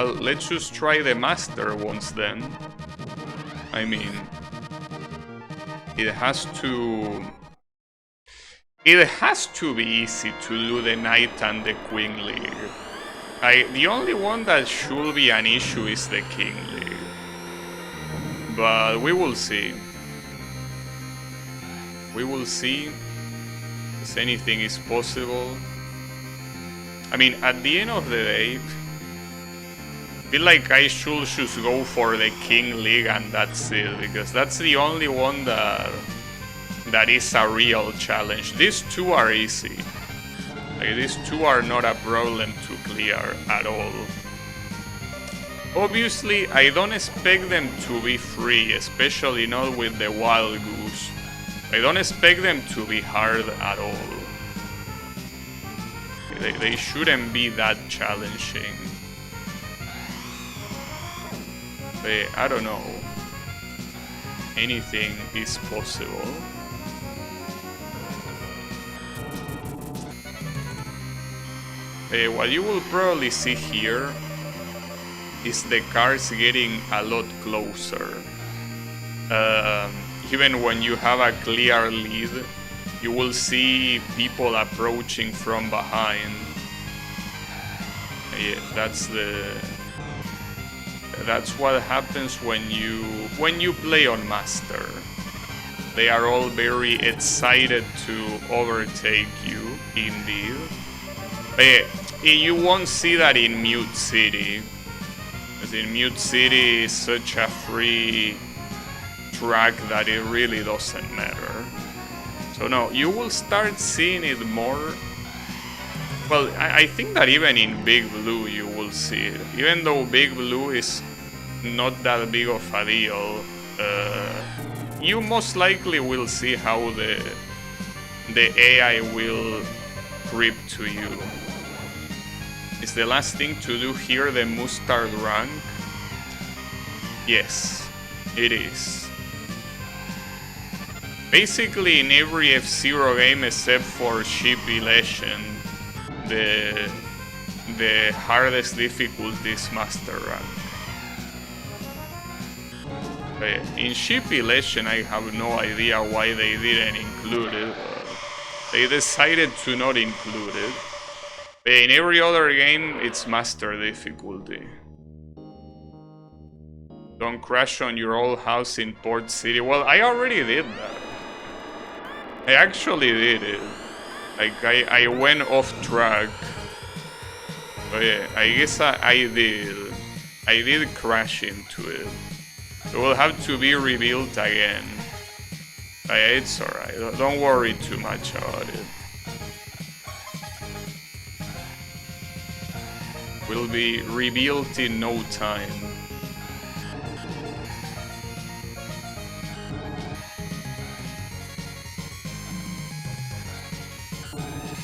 Well, let's just try the master ones then. I mean, it has to be easy to do the Knight and the Queen League. The only one that should be an issue is the King League. But we will see. We will see if anything is possible. I mean, at the end of the day, I feel like I should just go for the King League and that's it, because that's the only one that is a real challenge. These two are easy. Like, these two are not a problem to clear at all. Obviously, I don't expect them to be free, especially not with the Wild Goose. I don't expect them to be hard at all. They shouldn't be that challenging. But I don't know. Anything is possible. What you will probably see here is the cars getting a lot closer. Even when you have a clear lead, you will see people approaching from behind. Yeah, that's what happens when you play on Master. They are all very excited to overtake you, indeed. You won't see that in Mute City, because in Mute City is such a free track that it really doesn't matter. So no, you will start seeing it more. Well, I think that even in Big Blue you will see it. Even though Big Blue is not that big of a deal, you most likely will see how the AI will creep to you. Is the last thing to do here the Mustard rank? Yes, it is. Basically in every F-Zero game except for Shippy Legend, the hardest difficulty is Master rank. In Shippy Legend I have no idea why they didn't include it. They decided to not include it. In every other game, it's Master difficulty. Don't crash on your old house in Port City. Well, I already did that. I actually did it. Like, I went off track. But yeah, I guess I did. I did crash into it. It will have to be rebuilt again. But yeah, it's alright. Don't worry too much about it. Will be rebuilt in no time.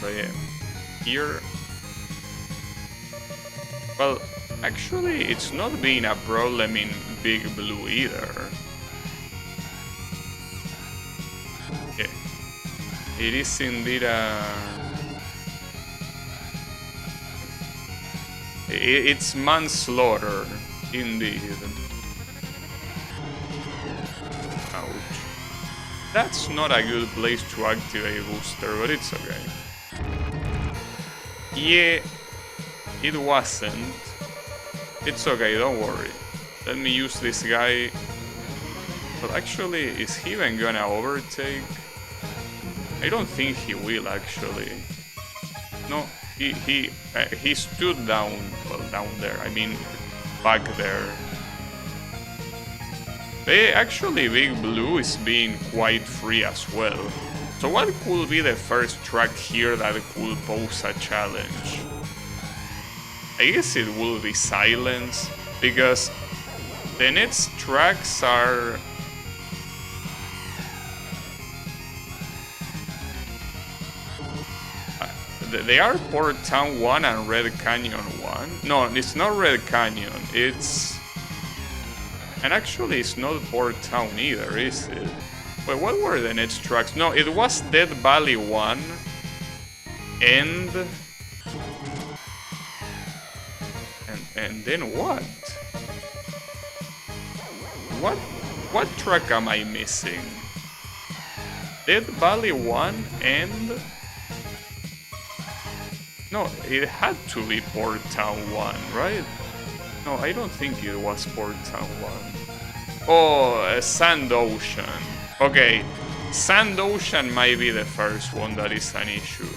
But yeah, here... Well, actually it's not been a problem in Big Blue either. Yeah, it is indeed a... It's manslaughter, indeed. Ouch. That's not a good place to activate booster, but it's okay. Yeah, it wasn't. It's okay, don't worry. Let me use this guy. But actually, is he even gonna overtake? I don't think he will, actually. No. He stood down, well, down there, I mean, back there. Actually, Big Blue is being quite free as well. So what could be the first track here that could pose a challenge? I guess it will be Silence, because the next tracks are... They are Port Town 1 and Red Canyon 1. No, it's not Red Canyon, it's... And actually it's not Port Town either, is it? Wait, what were the next tracks? No, it was Dead Valley 1 and... And then what? What track am I missing? Dead Valley 1 and... No, it had to be Port Town 1, right? No, I don't think it was Port Town 1. Oh, Sand Ocean. Okay, Sand Ocean might be the first one that is an issue.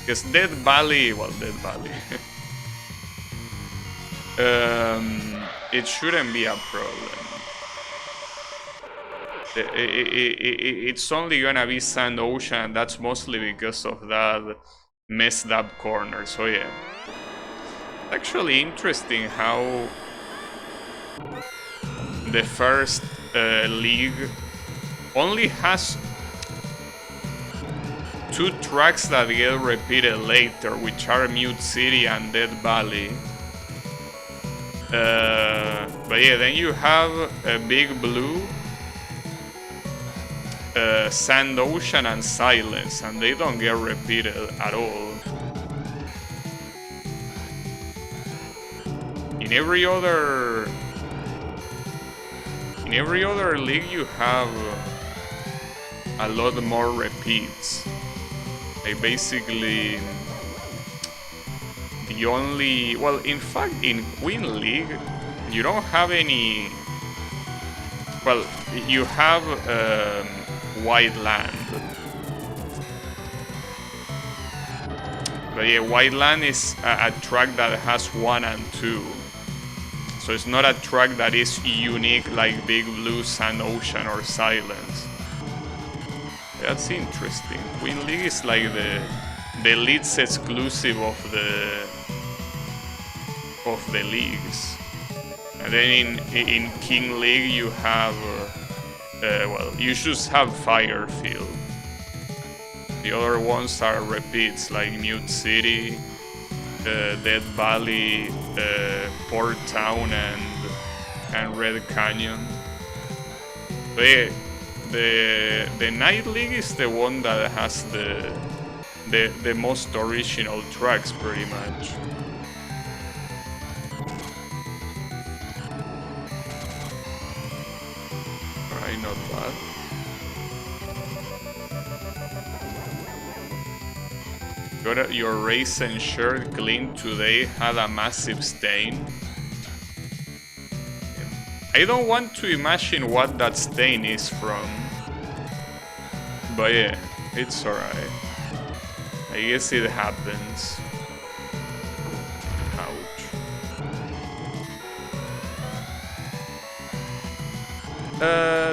Because Dead Valley, well, Dead Valley. It shouldn't be a problem. It's only gonna be Sand Ocean, and that's mostly because of that messed up corner, so yeah. Actually interesting how the first league only has 2 tracks that get repeated later, which are Mute City and Dead Valley. But yeah, then you have Big Blue, Sand Ocean, and Silence, and they don't get repeated at all. In every other league you have a lot more repeats. Like basically the only, well, in fact in Queen League you don't have any, well, you have White Land. But yeah, White Land is a track that has 1 and 2. So it's not a track that is unique like Big Blue, Sand Ocean, or Silence. That's interesting. Queen League is like the leads exclusive of the leagues. And then in King League you have, well, you just have Firefield. The other ones are repeats like Mute City, Dead Valley, Port Town, and Red Canyon. But yeah, the Night League is the one that has the most original tracks, pretty much. Alright, not bad. Got your raisin shirt cleaned today, had a massive stain. I don't want to imagine what that stain is from. But yeah, it's alright. I guess it happens. Ouch.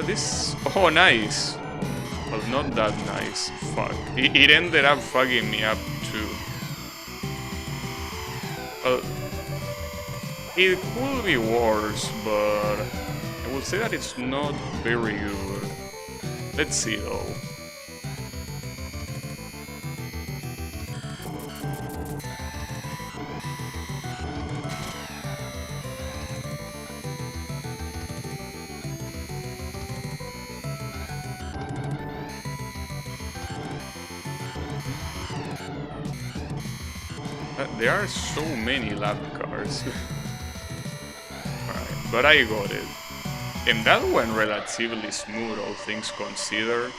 This... Oh, nice. Well, not that nice. Fuck. It ended up fucking me up too. Well, it could be worse, but I would say that it's not very good. Let's see though. There are so many lap cars. Alright, but I got it. And that went relatively smooth, all things considered.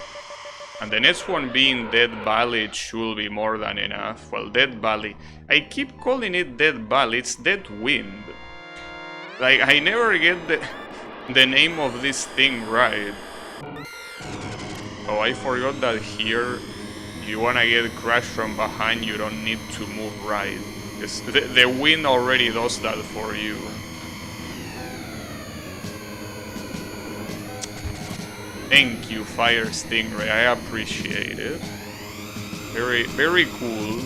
And the next one being Dead Valley, it should be more than enough. Well, Dead Valley. I keep calling it Dead Valley, it's Dead Wind. Like, I never get the name of this thing right. Oh, I forgot that here, if you wanna get crashed from behind, you don't need to move right. Because the wind already does that for you. Thank you, Fire Stingray, I appreciate it. Very, very cool.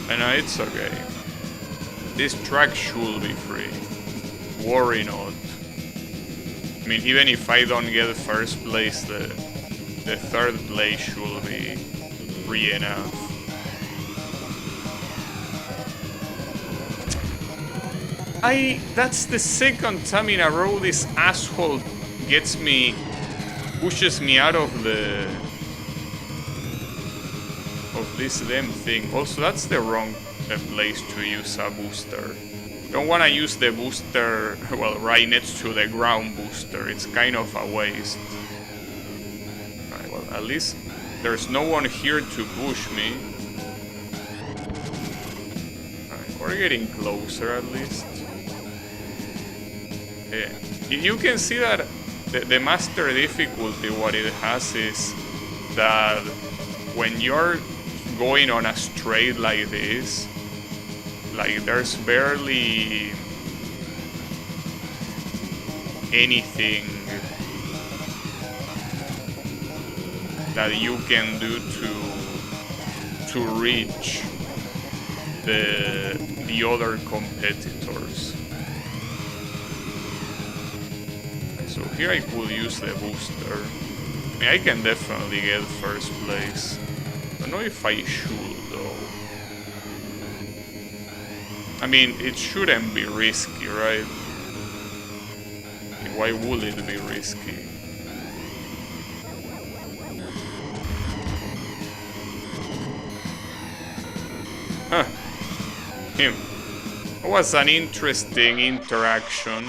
I know, it's okay. This track should be free. Worry not. I mean, even if I don't get first place, the third place should be free enough. That's the second time in a row this asshole pushes me out of of this damn thing. Also, that's the wrong place to use a booster. You don't want to use the booster, well, right next to the ground booster. It's kind of a waste. Alright, well, at least there's no one here to push me. Alright, we're getting closer at least. Yeah. You can see that the master difficulty, what it has is that when you're going on a straight like this, like there's barely anything that you can do to reach the other competitors. So here I could use the booster. I mean, I can definitely get first place. I don't know if I should though. I mean, it shouldn't be risky, right? Why would it be risky? Huh. Him. It was an interesting interaction.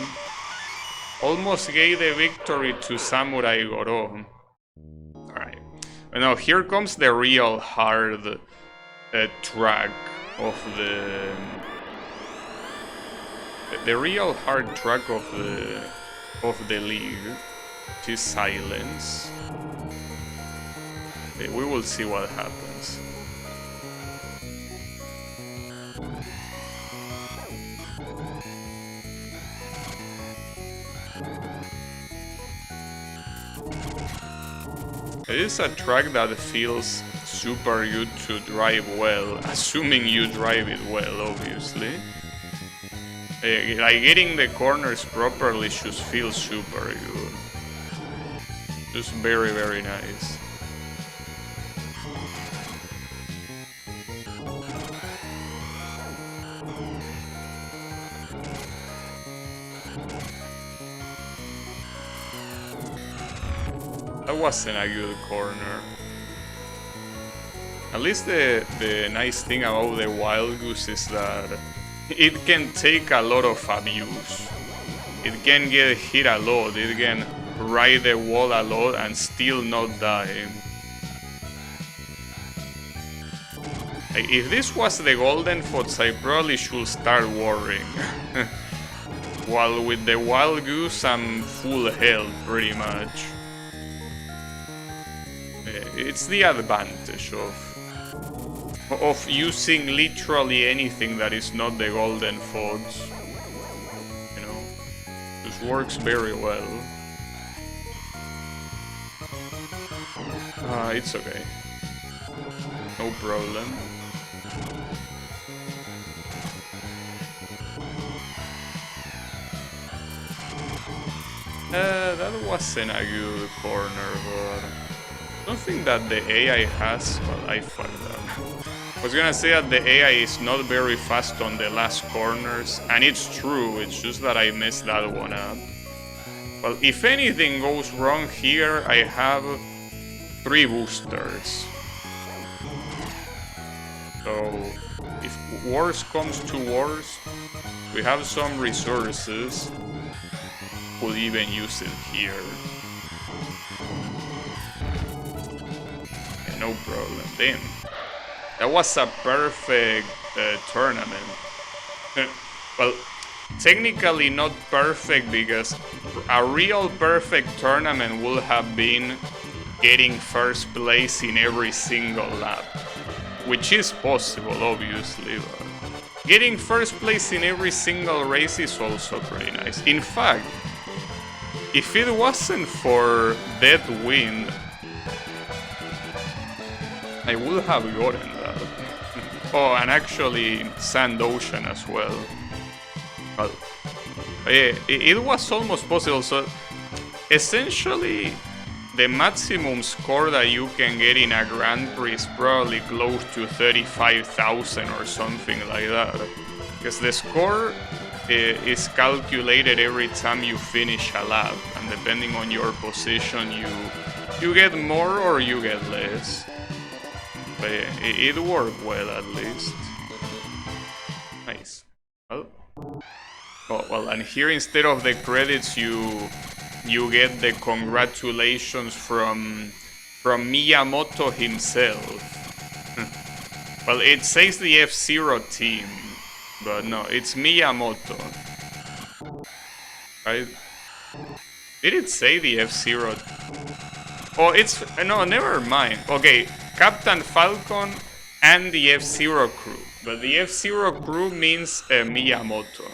Almost gave the victory to Samurai Goro. Alright. Now here comes the real hard track of the real hard track of the league, which is silence. Okay, we will see what happens. It is a track that feels super good to drive well, assuming you drive it well, obviously. Like getting the corners properly just feels super good. Just very, very nice. That wasn't a good corner. At least the nice thing about the Wild Goose is that it can take a lot of abuse. It can get hit a lot, it can ride the wall a lot and still not die. Like, if this was the Golden Fox, I probably should start worrying. While with the Wild Goose, I'm full health, pretty much. It's the advantage of using literally anything that is not the Golden Fox. You know, just works very well. It's okay. No problem. That wasn't a good corner, but I don't think that the AI has... Well, I fucked up. I was gonna say that the AI is not very fast on the last corners, and it's true, it's just that I messed that one up. Well, if anything goes wrong here, I have 3 boosters. So, if worst comes to worst, we have some resources. Could even use it here. Yeah, no problem. Damn. That was a perfect tournament. Well, technically not perfect, because a real perfect tournament would have been getting first place in every single lap. Which is possible, obviously, but getting first place in every single race is also pretty nice. In fact, if it wasn't for Dead Wind, I would have gotten that. Oh, and actually Sand Ocean as well. Well, it was almost possible, so essentially the maximum score that you can get in a Grand Prix is probably close to 35,000 or something like that. Because the score is calculated every time you finish a lap, and depending on your position, you get more or you get less. But it worked well, at least. Nice. Well, well, and here instead of the credits, you get the congratulations from Miyamoto himself. Well, it says the F-Zero team, but no, it's Miyamoto. Right? Did it say the F-Zero? Oh, it's... no, never mind. Okay, Captain Falcon and the F-Zero crew. But the F-Zero crew means Miyamoto.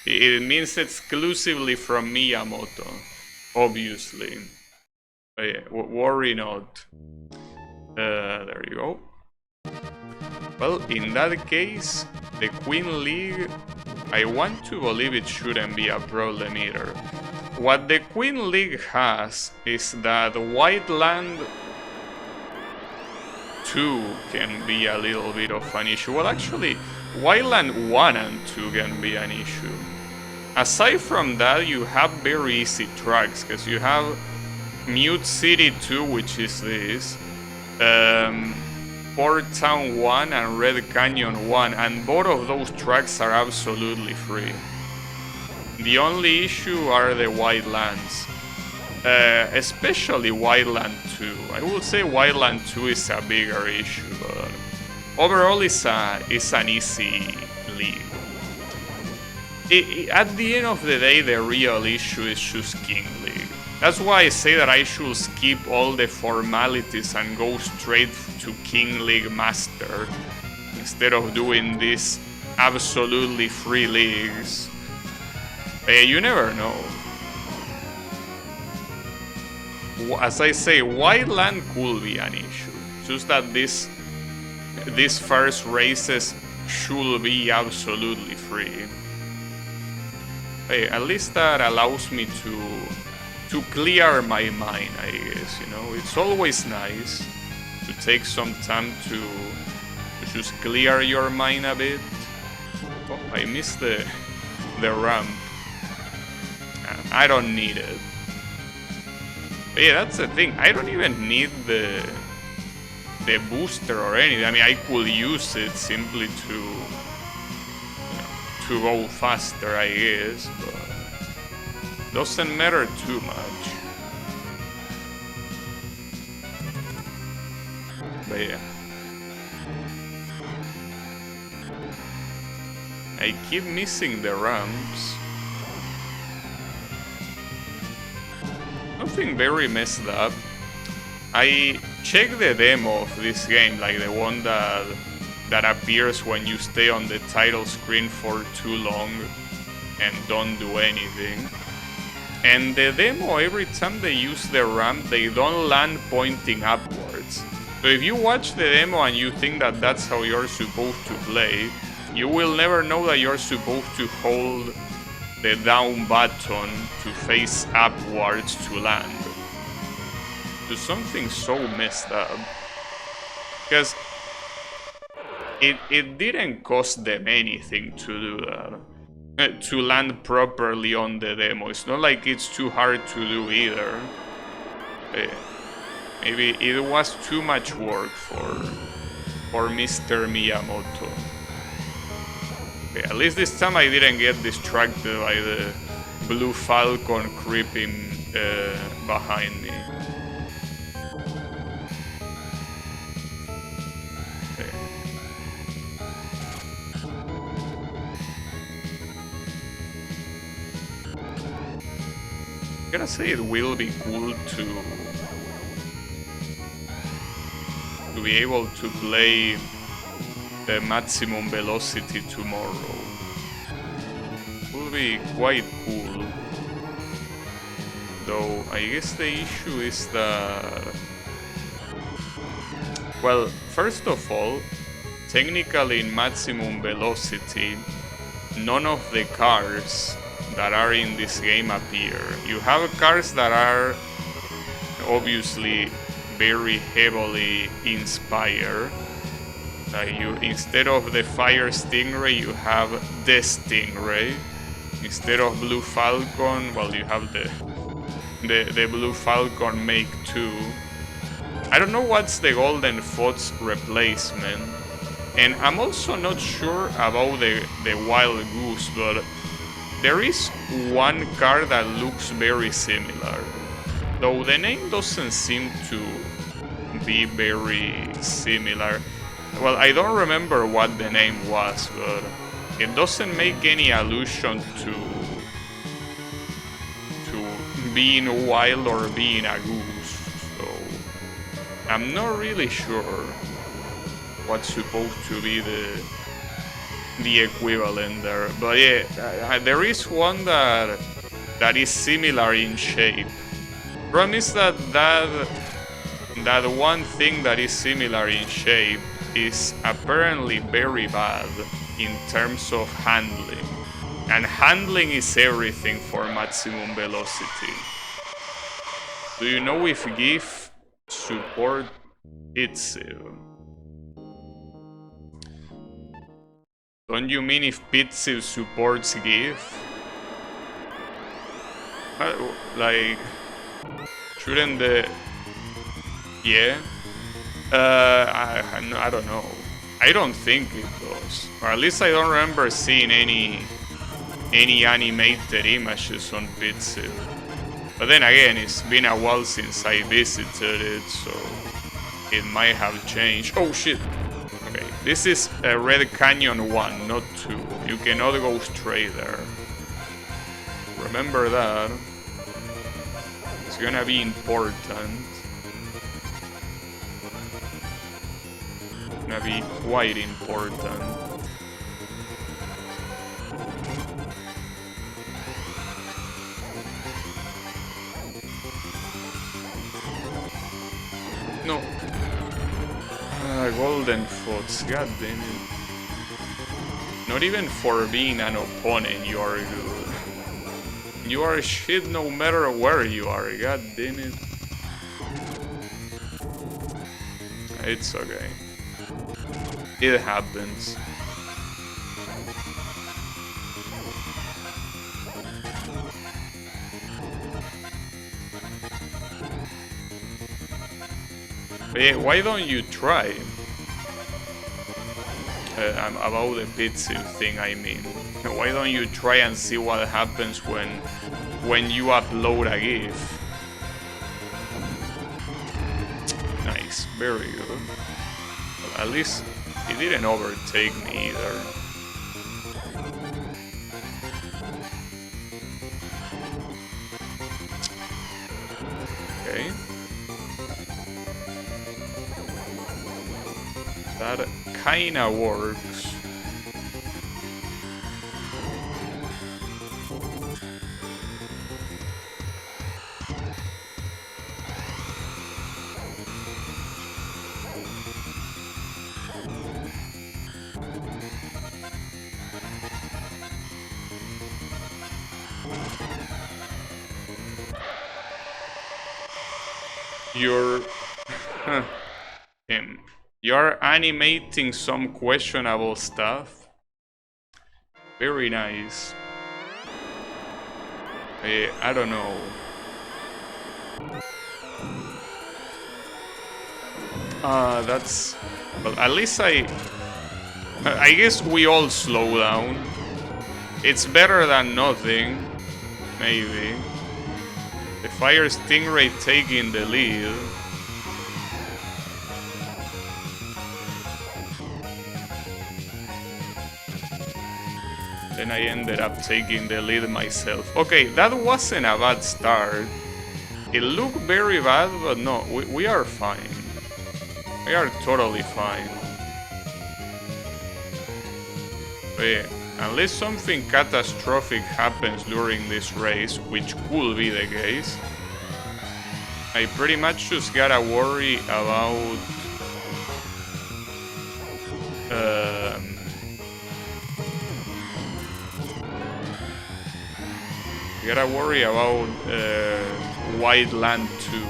It means exclusively from Miyamoto, obviously. But yeah, worry not. There you go. Well, in that case, the Queen League, I want to believe it shouldn't be a problem either. What the Queen League has is that White Land 2 can be a little bit of an issue. Well, actually, White Land 1 and 2 can be an issue. Aside from that, you have very easy tracks, because you have Mute City 2, which is this, Port Town 1 and Red Canyon 1, and both of those tracks are absolutely free. The only issue are the White Lands, especially White Land 2. I would say White Land 2 is a bigger issue, but overall it's an easy league. At the end of the day, the real issue is just King League. That's why I say that I should skip all the formalities and go straight to King League Master instead of doing these absolutely free leagues. You never know. As I say, White Land could be an issue. Just that these first races should be absolutely free. At least that allows me to clear my mind, I guess, you know. It's always nice to take some time to just clear your mind a bit. Oh, I missed the ramp. I don't need it. But yeah, that's the thing. I don't even need the booster or anything. I mean, I could use it simply to go faster, I guess, but doesn't matter too much. But yeah, I keep missing the ramps. Nothing very messed up. I checked the demo of this game, like the one that appears when you stay on the title screen for too long and don't do anything. And the demo, every time they use the ramp, they don't land pointing upwards. So if you watch the demo and you think that that's how you're supposed to play, you will never know that you're supposed to hold the down button to face upwards to land. So something so messed up. Because it didn't cost them anything to do that. To land properly on the demo. It's not like it's too hard to do either. Maybe it was too much work for Mr. Miyamoto. At least this time I didn't get distracted by the Blue Falcon creeping behind me. I'm gonna say it will be cool to be able to play the maximum velocity tomorrow. Will be quite cool. Though I guess the issue is that, well, first of all, technically in maximum velocity, none of the cars that are in this game appear. You have cars that are obviously very heavily inspired. Instead of the Fire Stingray, you have the Stingray. Instead of Blue Falcon, well, you have the Blue Falcon Make 2. I don't know what's the Golden Foot's replacement. And I'm also not sure about the Wild Goose, but there is one card that looks very similar. Though the name doesn't seem to be very similar. Well, I don't remember what the name was, but it doesn't make any allusion to being wild or being a goose. So I'm not really sure what's supposed to be the equivalent there. But yeah, there is one that is similar in shape. Problem is that one thing that is similar in shape is apparently very bad in terms of handling. And handling is everything for maximum velocity. Do you know if GIF support Pitsil? Don't you mean if Pitsil supports GIF? Like, shouldn't the... Yeah? I don't know. I don't think it does. Or at least I don't remember seeing any animated images on Pitsil. But then again, it's been a while since I visited it, so it might have changed. Oh shit! Okay, this is a Red Canyon 1, not 2. You cannot go straight there. Remember that. It's gonna be important. Gonna be quite important. No. Golden Fox, god damn it. Not even for being an opponent you are good. You are shit no matter where you are, god damn it. It's okay. It happens. But why don't you try? About the Pitsil thing, I mean. Why don't you try and see what happens when you upload a GIF? Nice, very good. Well, at least it didn't overtake me either. Okay. That kinda works. You're... him. You're animating some questionable stuff. Very nice. I don't know. That's... Well, at least I guess we all slow down. It's better than nothing. Maybe. The Fire Stingray taking the lead. Then I ended up taking the lead myself. Okay, that wasn't a bad start. It looked very bad, but no, we are fine. We are totally fine. But yeah, unless something catastrophic happens during this race, which could be the case, I pretty much just gotta worry about... You gotta worry about White Land 2.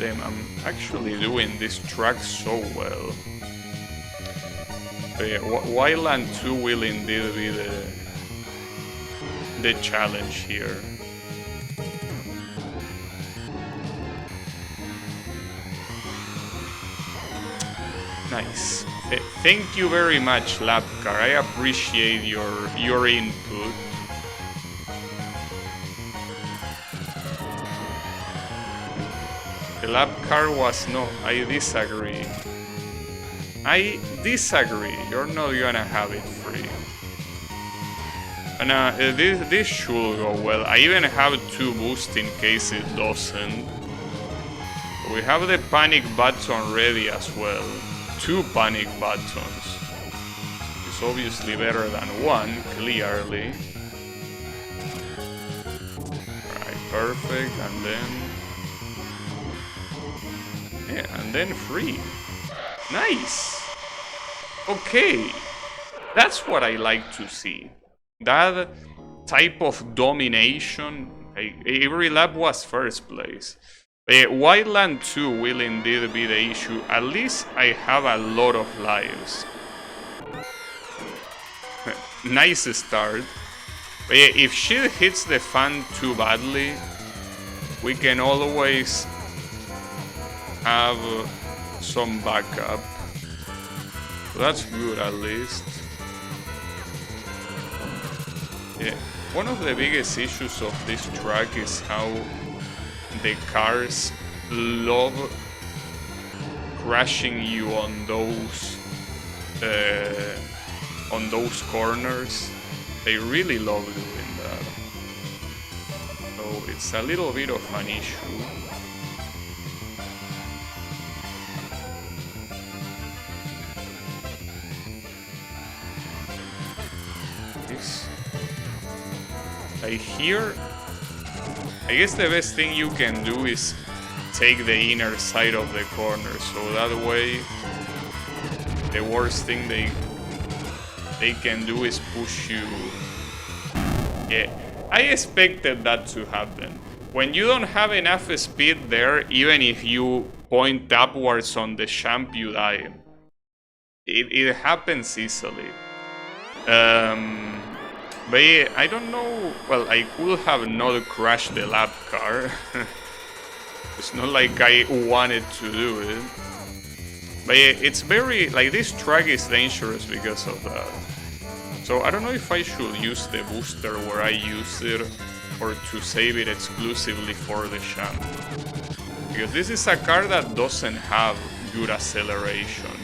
Damn, I'm actually doing this track so well. Wildland 2 will indeed be the challenge here. Nice. Thank you very much, Lapcar. I appreciate your input. The Lapcar was no. I disagree. I disagree. You're not gonna have it free. And this should go well. I even have 2 boosts in case it doesn't. We have the panic button ready as well. 2 panic buttons. It's obviously better than 1, clearly. Alright, perfect. And then... yeah, and then free. Nice! Okay. That's what I like to see. That type of domination. Every lap was first place. Wildland 2 will indeed be the issue. At least I have a lot of lives. Nice start. But yeah, if shit hits the fan too badly, we can always have some backup. That's good at least. Yeah, one of the biggest issues of this track is how the cars love crashing you on those corners. They really love doing that. So it's a little bit of an issue. I guess the best thing you can do is take the inner side of the corner, so that way the worst thing they can do is push you. Yeah, I expected that to happen. When you don't have enough speed there, even if you point upwards on the champ, you die. It happens easily. But yeah, I don't know. Well, I could have not crashed the lap car. It's not like I wanted to do it. But yeah, it's very, like, this track is dangerous because of that. So I don't know if I should use the booster where I use it or to save it exclusively for the champ. Because this is a car that doesn't have good acceleration.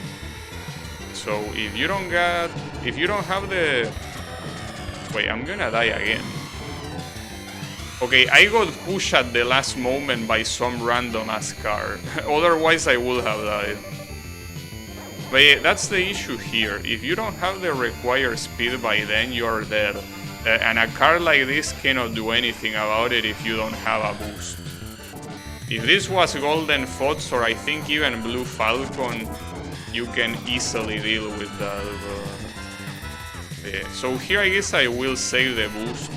So if you don't have the... Wait, I'm gonna die again. Okay, I got pushed at the last moment by some random ass car. Otherwise I would have died. But yeah, that's the issue here. If you don't have the required speed by then, you're dead. And a car like this cannot do anything about it if you don't have a boost. If this was Golden Fox or I think even Blue Falcon, you can easily deal with that. Yeah. So here I guess I will save the boost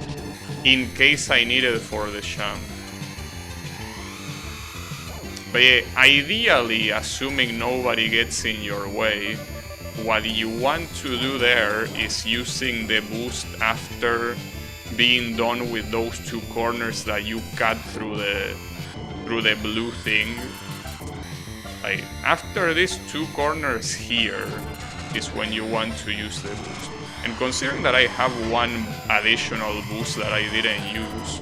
in case I need it for the champ. But yeah, ideally, assuming nobody gets in your way, what you want to do there is using the boost after being done with those 2 corners that you cut through the blue thing. Like, after these 2 corners here is when you want to use the boost. And considering that I have 1 additional boost that I didn't use,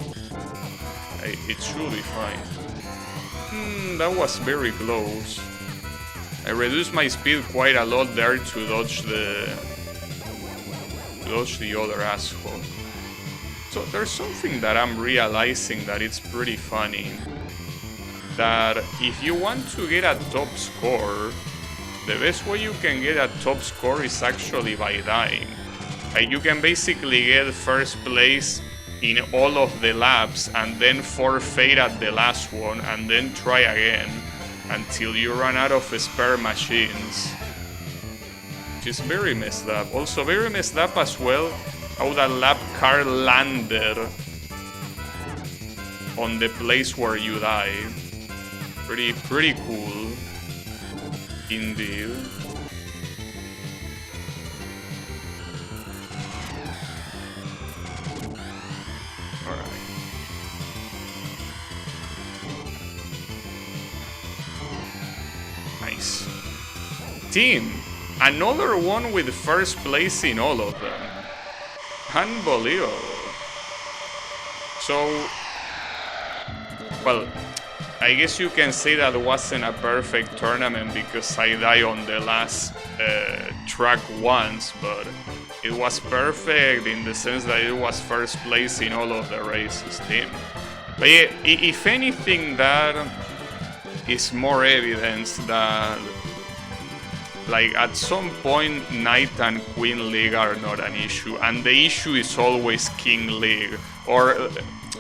it should be fine. That was very close. I reduced my speed quite a lot there to dodge the other asshole. So there's something that I'm realizing that it's pretty funny. That if you want to get a top score, the best way you can get a top score is actually by dying. Like, you can basically get first place in all of the laps and then forfeit at the last one and then try again until you run out of spare machines. Which is very messed up. Also very messed up as well how that lap car landed on the place where you die. Pretty cool. Indeed. Alright. Nice. Team, another one with first place in all of them. Unbelievable. So, well, I guess you can say that wasn't a perfect tournament because I died on the last track once, but it was perfect in the sense that it was first place in all of the races, team. But yeah, if anything, that is more evidence that, like, at some point, Knight and Queen League are not an issue, and the issue is always King League, or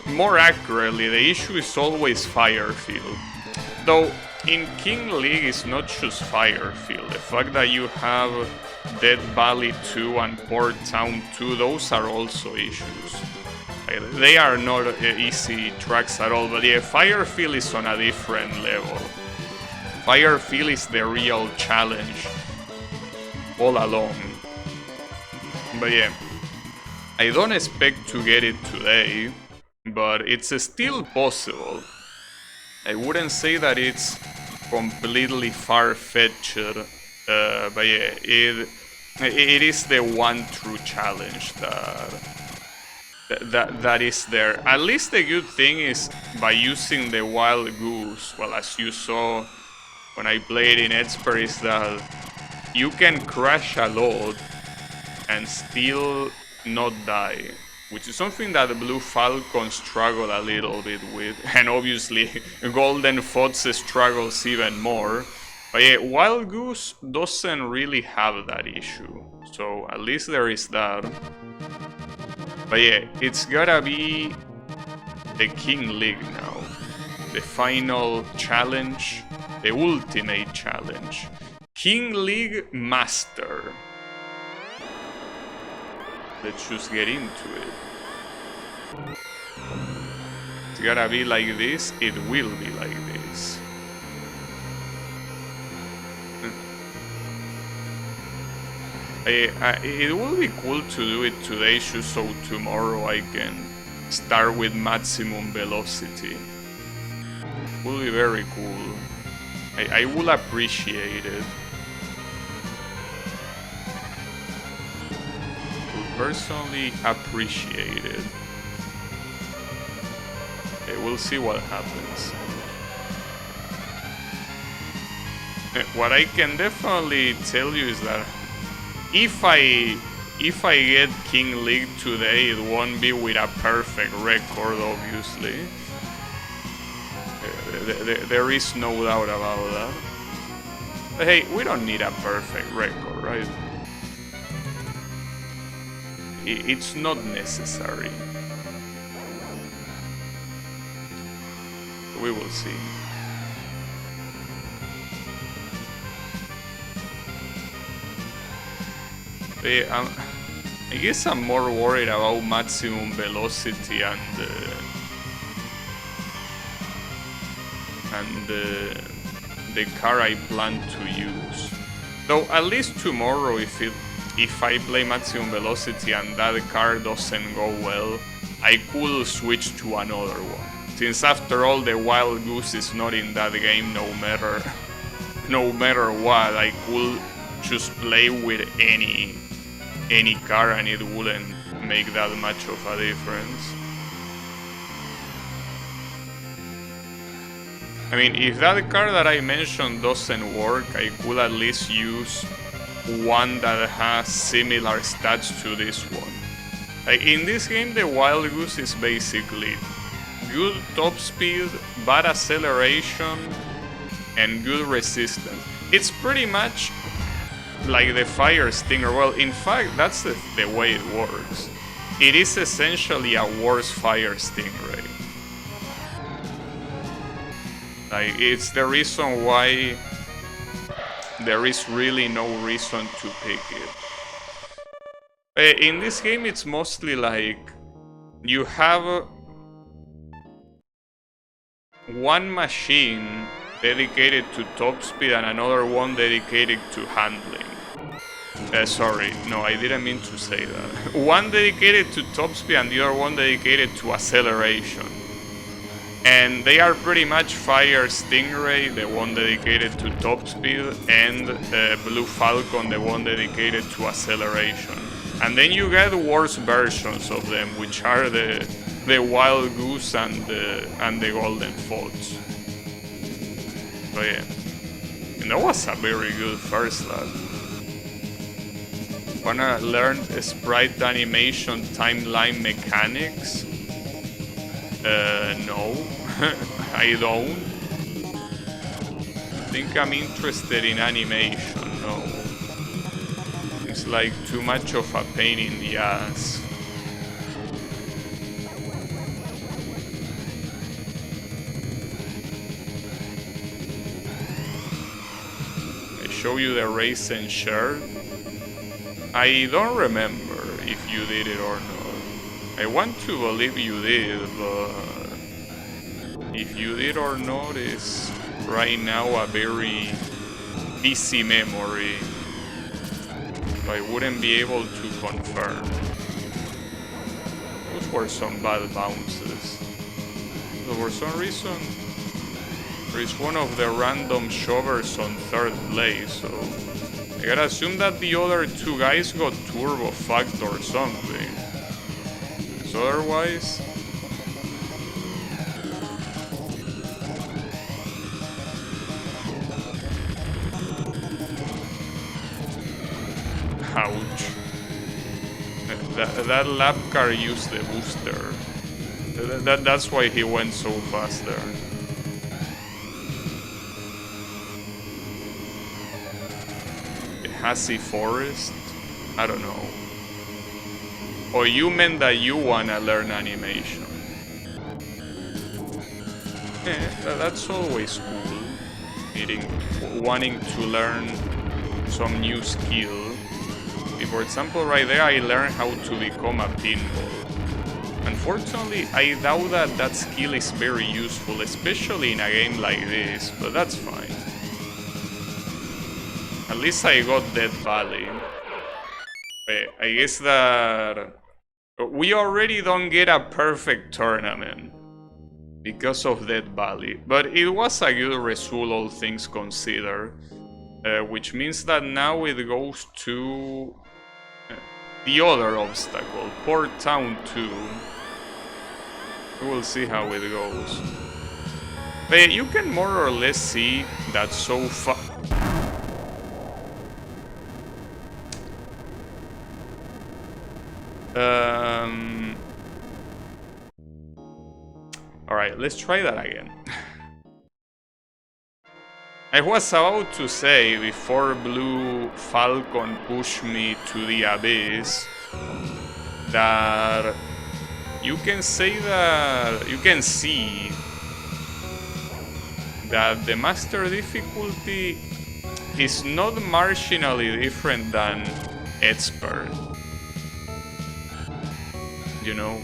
more accurately, the issue is always Firefield. Though, in King League, it's not just Firefield. The fact that you have Dead Valley 2 and Port Town 2, those are also issues. They are not easy tracks at all, but yeah, Firefield is on a different level. Firefield is the real challenge all along. But yeah, I don't expect to get it today, but it's still possible. I wouldn't say that it's completely far-fetched, but yeah, it is the one true challenge that is there. At least the good thing is, by using the Wild Goose, well, as you saw when I played in Expert, is that you can crash a lot and still not die, which is something that the Blue Falcon struggle a little bit with, and obviously Golden Fox struggles even more. But yeah, Wild Goose doesn't really have that issue, so at least there is that. But yeah, it's gotta be the King League now. The final challenge, the ultimate challenge. King League Master. Let's just get into it. It's gotta be like this, it will be like this. It will be cool to do it today, just so tomorrow I can start with maximum velocity. It will be very cool. I will appreciate it. Will personally appreciate it. Okay, we'll see what happens. What I can definitely tell you is that if I get King League today, it won't be with a perfect record, obviously. There is no doubt about that. But hey, we don't need a perfect record, right? It's not necessary. We will see. I guess I'm more worried about maximum velocity and the car I plan to use. Though at least tomorrow, if I play maximum velocity and that car doesn't go well, I could switch to another one. Since after all, the Wild Goose is not in that game, no matter what, I could just play with any car and it wouldn't make that much of a difference. I mean, if that car that I mentioned doesn't work, I could at least use one that has similar stats to this one. Like in this game, the Wild Goose is basically good top speed, bad acceleration, and good resistance. It's pretty much like the Fire Stinger. Well, in fact, that's the way it works. It is essentially a worse Fire Stingray. Like, it's the reason why there is really no reason to pick it. In this game, it's mostly like you have one machine dedicated to top speed and another one dedicated to handling. Sorry, no, I didn't mean to say that. One dedicated to top speed and the other one dedicated to acceleration. And they are pretty much Fire Stingray, the one dedicated to top speed, and Blue Falcon, the one dedicated to acceleration. And then you get worse versions of them, which are the Wild Goose and the Golden Fox. So yeah, and that was a very good first lap. Wanna learn sprite animation timeline mechanics? No, I don't. I think I'm interested in animation, no. It's like too much of a pain in the ass. I show you the race and share. I don't remember if you did it or not. I want to believe you did, but if you did or not is right now a very busy memory. So I wouldn't be able to confirm. Those were some bad bounces. So for some reason, there is one of the random shovers on 3rd place, so I gotta assume that the other two guys got turbo fucked or something. So otherwise... Ouch. That lap car used the booster. That's why he went so fast there. The Hassy Forest? I don't know. Or you meant that you wanna learn animation. That's always cool. Wanting to learn some new skill. For example, right there I learned how to become a pinball. Unfortunately, I doubt that that skill is very useful, especially in a game like this, but that's fine. At least I got Death Valley. I guess that we already don't get a perfect tournament because of Death Valley, but it was a good result, all things considered, which means that now it goes to the other obstacle, Port Town 2. We will see how it goes. But you can more or less see that so far. Alright, let's try that again. I was about to say, before Blue Falcon pushed me to the abyss, that you can say that you can see that the master difficulty is not marginally different than expert. You know,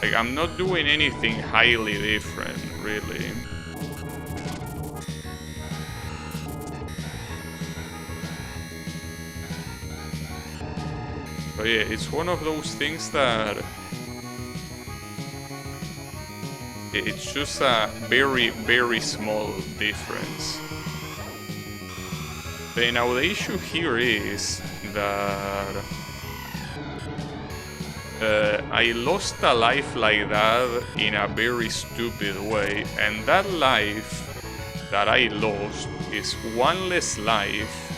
like I'm not doing anything highly different, really. But yeah, it's one of those things that it's just a very, very small difference. But now the issue here is that I lost a life like that in a very stupid way, and that life that I lost is one less life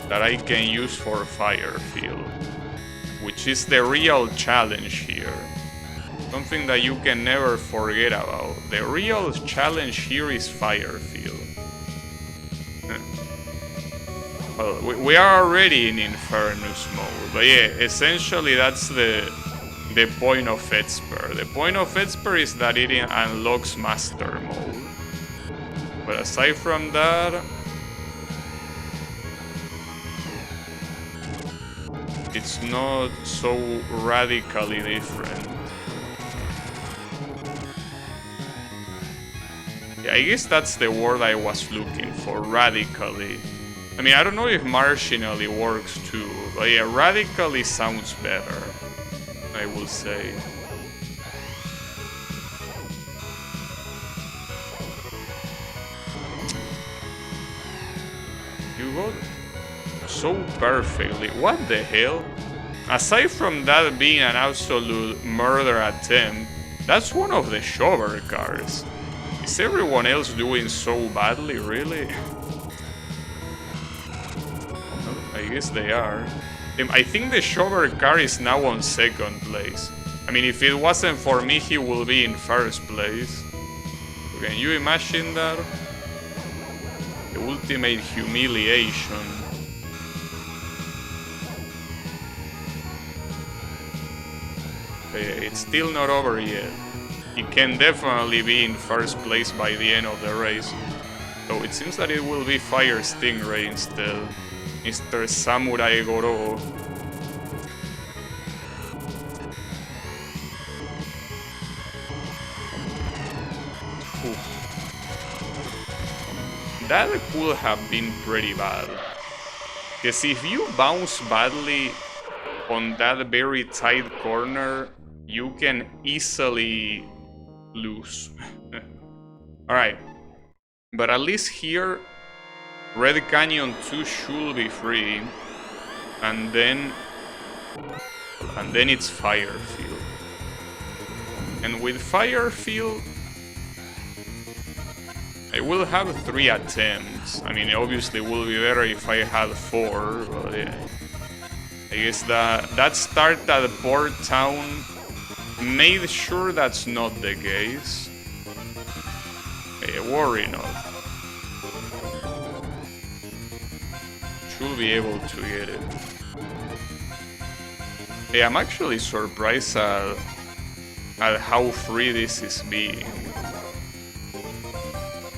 that I can use for Firefield, which is the real challenge here. Something that you can never forget about. The real challenge here is Firefield. Well, we are already in Infernus mode, but yeah, essentially that's the point of Edspur. The point of Edspur is that it unlocks Master mode. But aside from that, it's not so radically different. Yeah, I guess that's the word I was looking for, radically. I mean, I don't know if marginally works too, but yeah, radically sounds better, I will say. You got so perfectly. What the hell? Aside from that being an absolute murder attempt, that's one of the shover cars. Is everyone else doing so badly, really? I guess they are. I think the shover car is now on second place. I mean, if it wasn't for me, he will be in first place. Can you imagine that? The ultimate humiliation. It's still not over yet. He can definitely be in first place by the end of the race. So it seems that it will be Fire Stingray instead. Mr. Samurai Goro. Ooh. That could have been pretty bad. Because if you bounce badly on that very tight corner, you can easily lose. Alright. But at least here, Red Canyon 2 should be free. And then it's Firefield. And with Firefield, I will have 3 attempts. I mean, obviously it would be better if I had 4, but yeah. I guess that start at Port Town made sure that's not the case. Worry not. Should be able to get it. Yeah, I'm actually surprised at how free this is being.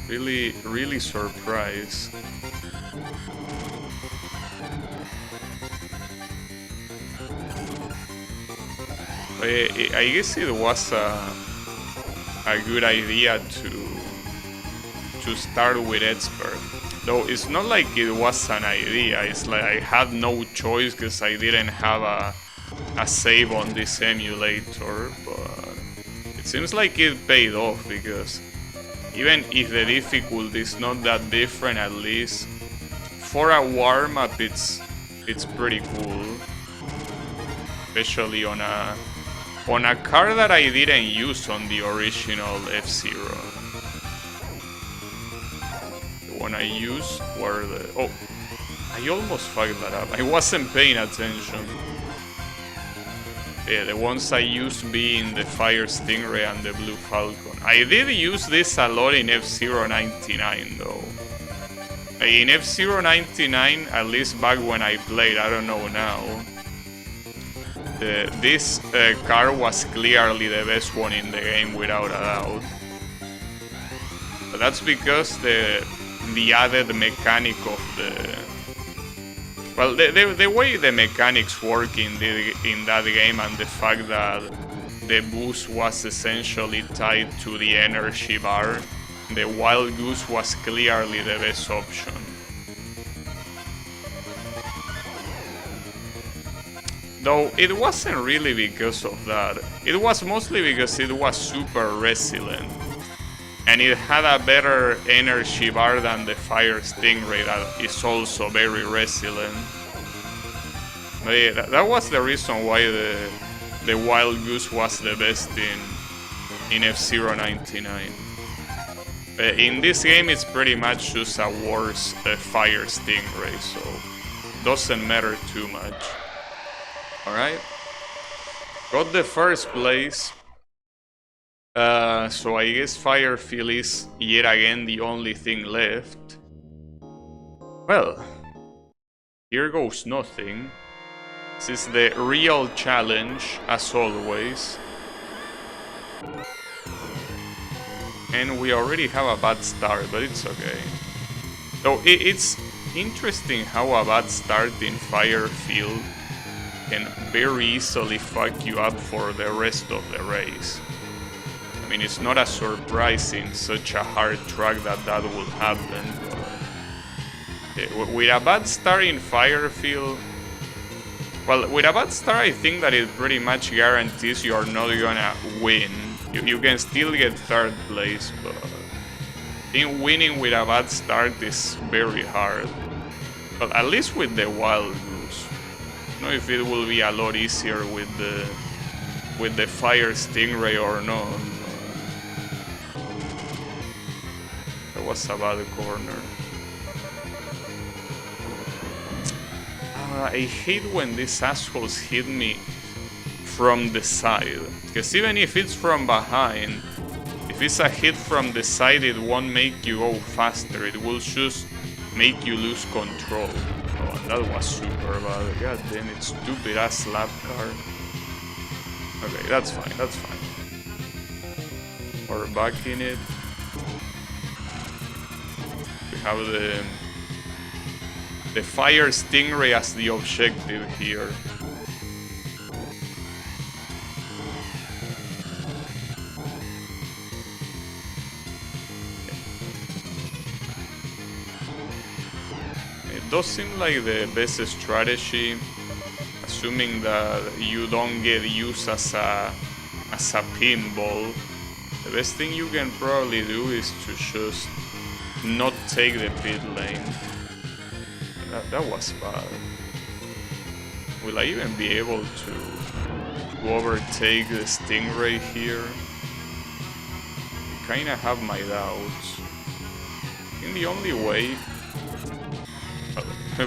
Really surprised. I guess it was a good idea to start with expert. Though it's not like it was an idea, it's like I had no choice because I didn't have a save on this emulator, but it seems like it paid off because even if the difficulty is not that different, at least for a warm-up it's pretty cool. Especially on a car that I didn't use on the original F-Zero. The one I used were the... Oh, I almost fucked that up. I wasn't paying attention. Yeah, the ones I used being the Fire Stingray and the Blue Falcon. I did use this a lot in F-Zero 99 though. In F-Zero 99, at least back when I played, I don't know now. This car was clearly the best one in the game without a doubt. But that's because the added mechanic of the... Well, the way the mechanics work in that game and the fact that the boost was essentially tied to the energy bar, the Wild Goose was clearly the best option. Though it wasn't really because of that. It was mostly because it was super resilient. And it had a better energy bar than the Fire Stingray that is also very resilient. But yeah, that was the reason why the Wild Goose was the best in F-Zero 99. In this game it's pretty much just a worse Fire Stingray, so doesn't matter too much. Alright, got the first place, so I guess Firefield is yet again the only thing left. Well, here goes nothing. This is the real challenge, as always. And we already have a bad start, but it's okay. So it's interesting how a bad start in Firefield can very easily fuck you up for the rest of the race. I mean, it's not a surprise in such a hard track that that will happen. But with a bad start in Firefield, well, with a bad start, I think that it pretty much guarantees you are not gonna win. You can still get 3rd place, but I think winning with a bad start is very hard. But at least with the Wild Goose. I don't know if it will be a lot easier with the Fire Stingray or not. That was a bad corner. I hate when these assholes hit me from the side. Because even if it's from behind, if it's a hit from the side, it won't make you go faster. It will just make you lose control. Oh, and that was super bad. God damn it, stupid ass lap car. Okay, that's fine, that's fine. We're back in it. We have the Fire Stingray as the objective here. It does seem like the best strategy, assuming that you don't get used as a pinball. The best thing you can probably do is to just not take the pit lane. That was bad. Will I even be able to overtake the Stingray here? I kinda have my doubts. I think the only way...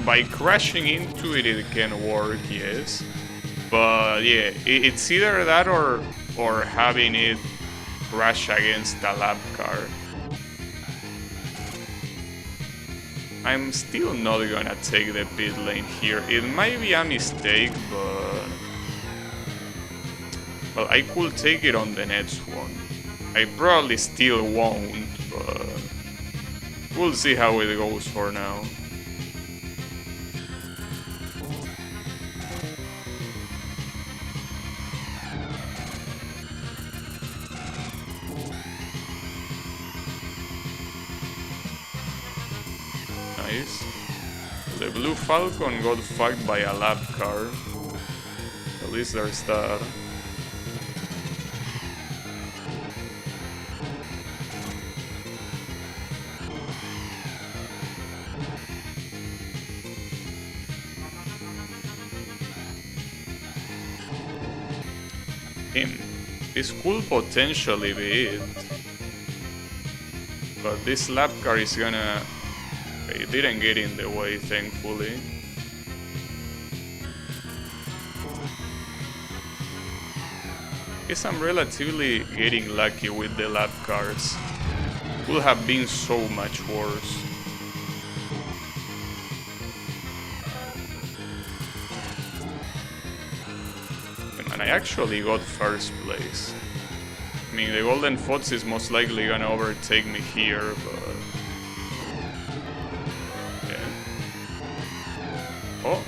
by crashing into it, it can work, yes. But yeah, it's either that or having it crash against a lap car. I'm still not gonna take the pit lane here. It might be a mistake, but... well, I could take it on the next one. I probably still won't, but... we'll see how it goes for now. Nice. The Blue Falcon got fucked by a lap car. At least there's that. This could potentially be it. But this lap car is gonna... it didn't get in the way, thankfully. Guess I'm relatively getting lucky with the lap cars. Could have been so much worse. And I actually got 1st place. I mean, the Golden Fox is most likely gonna overtake me here, but... yeah. Oh!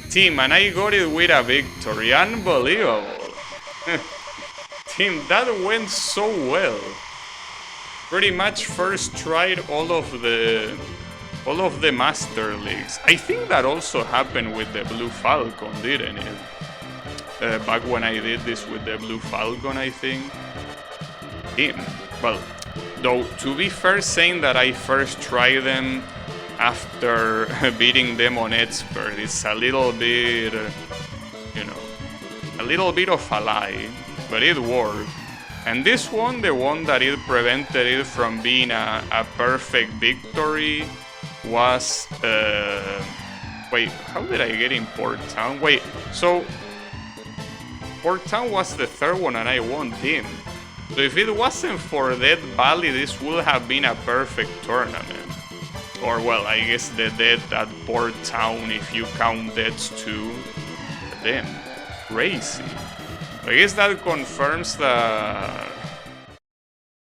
Team, and I got it with a victory. Unbelievable! Team, that went so well. Pretty much first tried all of the Master Leagues. I think that also happened with the Blue Falcon, didn't it? Back when I did this with the Blue Falcon, I think. Well, though, to be fair, saying that I first tried them after beating them on Expert, it's a little bit, you know, a little bit of a lie, but it worked. And this one, the one that it prevented it from being a perfect victory, was... wait, how did I get in Port Town? Wait, so... Port Town was the 3rd one and I won Team. So if it wasn't for Death Valley, this would have been a perfect tournament. Or, well, I guess the Death at Port Town, if you count deaths too. Damn, crazy. I guess that confirms that...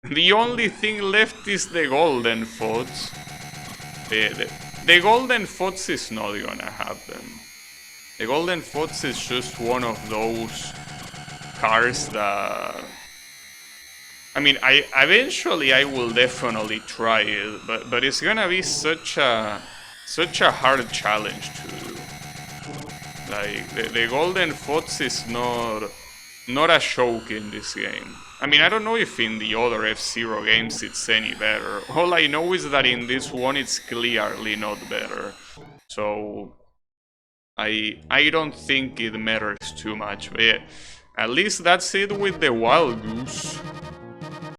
the only thing left is the Golden Fox. The Golden Fox is not gonna happen. The Golden Fox is just one of those cars that... I mean, eventually I will definitely try it, but it's gonna be such a hard challenge to do. Like the Golden Fox is not a joke in this game. I mean, I don't know if in the other F-Zero games it's any better. All I know is that in this one it's clearly not better. So I don't think it matters too much. But yeah, at least that's it with the Wild Goose.